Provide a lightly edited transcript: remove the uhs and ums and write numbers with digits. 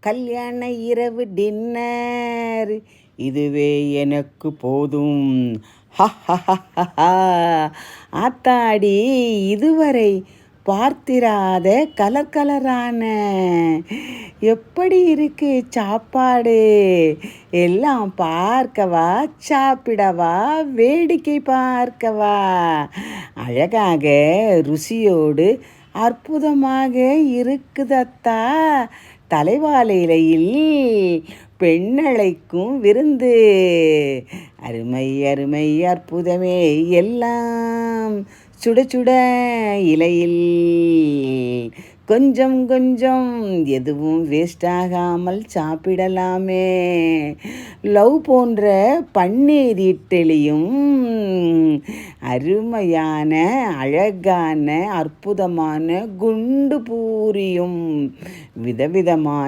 கல்யாண இரவு டின்னர் இதுவே எனக்கு போதும். ஆத்தாடி, இதுவரை பார்த்திராத கலர் கலரான எப்படி இருக்கு சாப்பாடு? எல்லாம் பார்க்கவா, சாப்பிடவா, வேடிக்கை பார்க்கவா? அழகாக, ருசியோடு அற்புதமாக இருக்குதத்தா. தலைவாழை இலையில் பெண்ணழைக்கும் விருந்து. அருமை அருமை அற்புதமே, எல்லாம் சுட சுட இலையில் கொஞ்சம் கொஞ்சம் எதுவும் வேஸ்ட் ஆகாமல் சாப்பிடலாமே. லவ் போன்ற பன்னீர் இட்லியும் அருமையான அழகான அற்புதமான குண்டு பூரியும் விதவிதமான